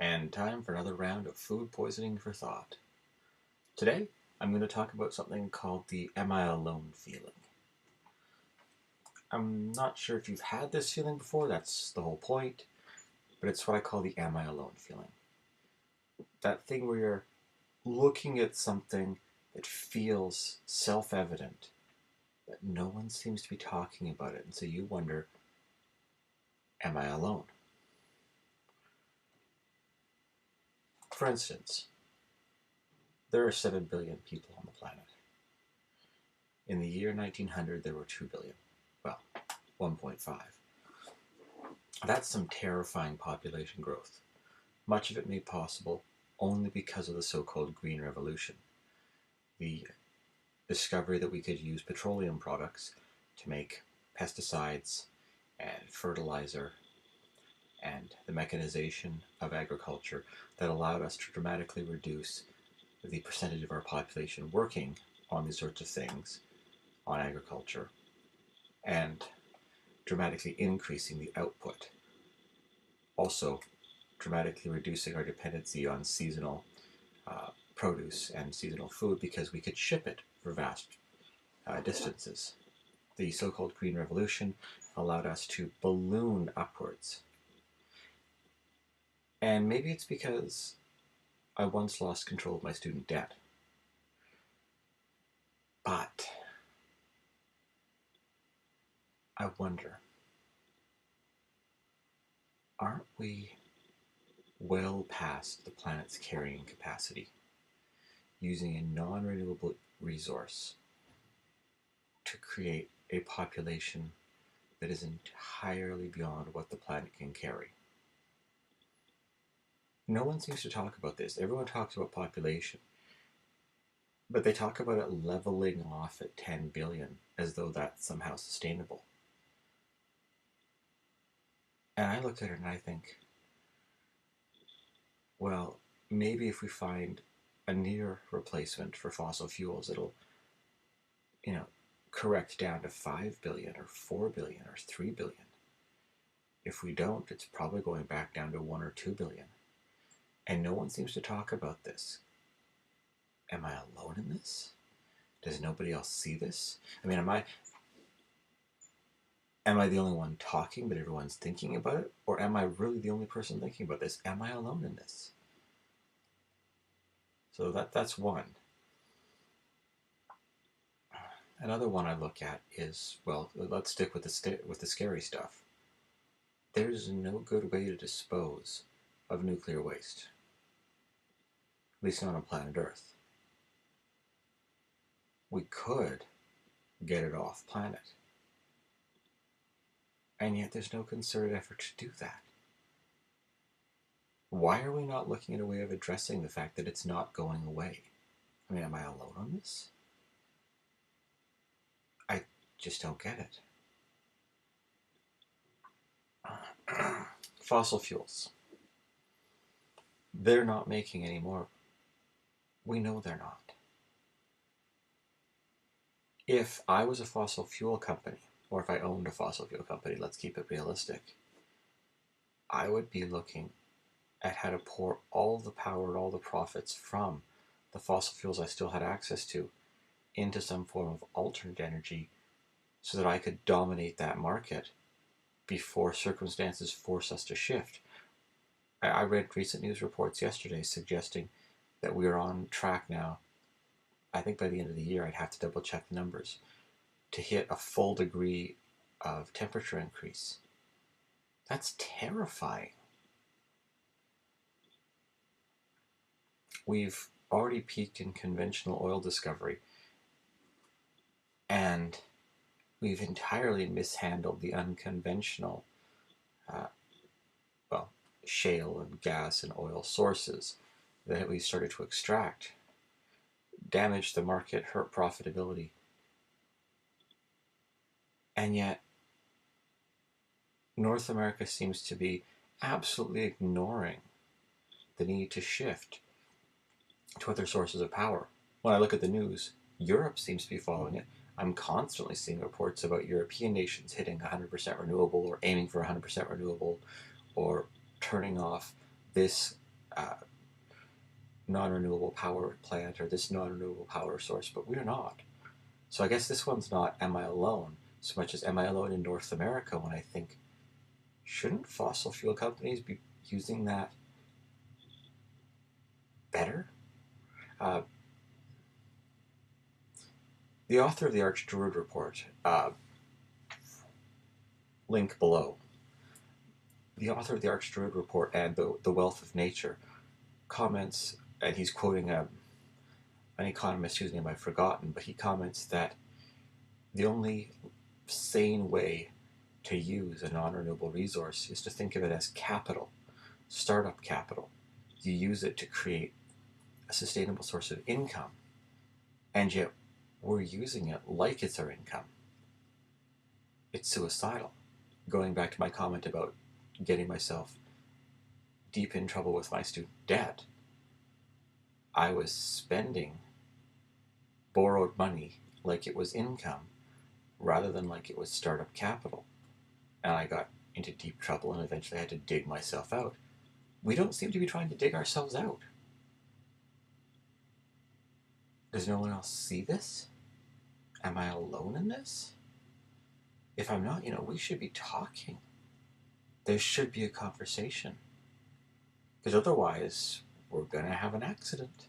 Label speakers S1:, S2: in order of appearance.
S1: And time for another round of food poisoning for thought. Today, I'm going to talk about something called the "Am I alone" feeling. I'm not sure if you've had this feeling before, that's the whole point, but it's what I call the "Am I alone" feeling. That thing where you're looking at something that feels self evident, but no one seems to be talking about it, and so you wonder, am I alone? For instance, there are 7 billion people on the planet. In the year 1900, there were 2 billion. Well, 1.5. That's some terrifying population growth, much of it made possible only because of the so-called Green Revolution, the discovery that we could use petroleum products to make pesticides and fertilizer and the mechanization of agriculture that allowed us to dramatically reduce the percentage of our population working on these sorts of things, on agriculture, and dramatically increasing the output. Also, dramatically reducing our dependency on seasonal produce and seasonal food because we could ship it for vast distances. The so called Green Revolution allowed us to balloon upwards. And maybe it's because I once lost control of my student debt. But I wonder, aren't we well past the planet's carrying capacity, using a non renewable resource to create a population that is entirely beyond what the planet can carry? No one seems to talk about this. Everyone talks about population, but they talk about it leveling off at 10 billion as though that's somehow sustainable. And I look at it and I think, well, maybe if we find a near replacement for fossil fuels, it'll, you know, correct down to 5 billion or 4 billion or 3 billion. If we don't, it's probably going back down to 1 or 2 billion. And no one seems to talk about this. Am I alone in this? Does nobody else see this? I mean, am I the only one talking, but everyone's thinking about it? Or am I really the only person thinking about this? Am I alone in this? So that's one. Another one I look at is, well, let's stick with the scary stuff. There's no good way to dispose of nuclear waste, at least not on planet Earth. We could get it off planet, and yet there's no concerted effort to do that. Why are we not looking at a way of addressing the fact that it's not going away? I mean, am I alone on this? I just don't get it. Fossil fuels. They're not making any more. We know they're not. If I was a fossil fuel company, or if I owned a fossil fuel company, let's keep it realistic, I would be looking at how to pour all the power and all the profits from the fossil fuels I still had access to into some form of alternate energy so that I could dominate that market before circumstances force us to shift. I read recent news reports yesterday suggesting that we are on track now. I think by the end of the year, I'd have to double check the numbers, to hit a full degree of temperature increase. That's terrifying. We've already peaked in conventional oil discovery, and we've entirely mishandled the unconventional, uh, well, shale and gas and oil sources that we started to extract. Damaged the market, hurt profitability, and yet North America seems to be absolutely ignoring the need to shift to other sources of power. When I look at the news, Europe seems to be following it. I'm constantly seeing reports about European nations hitting 100% renewable or aiming for 100% renewable or turning off this uh, non-renewable power plant or this non-renewable power source, but we're not. So I guess this one's not am I alone so much as am I alone in North America when I think, shouldn't fossil fuel companies be using that better? Uh, the author of the Arch Druid Report, link below, the author of the Arch Druid Report and the Wealth of Nature comments, and he's quoting an economist whose name I've forgotten, but he comments that the only sane way to use a non-renewable resource is to think of it as capital, startup capital. You use it to create a sustainable source of income, and yet we're using it like it's our income. It's suicidal. Going back to my comment about getting myself deep in trouble with my student debt, I was spending borrowed money like it was income rather than like it was startup capital. And I got into deep trouble and eventually had to dig myself out. We don't seem to be trying to dig ourselves out. Does no one else see this? Am I alone in this? If I'm not, we should be talking. There should be a conversation. Because otherwise, we're going to have an accident.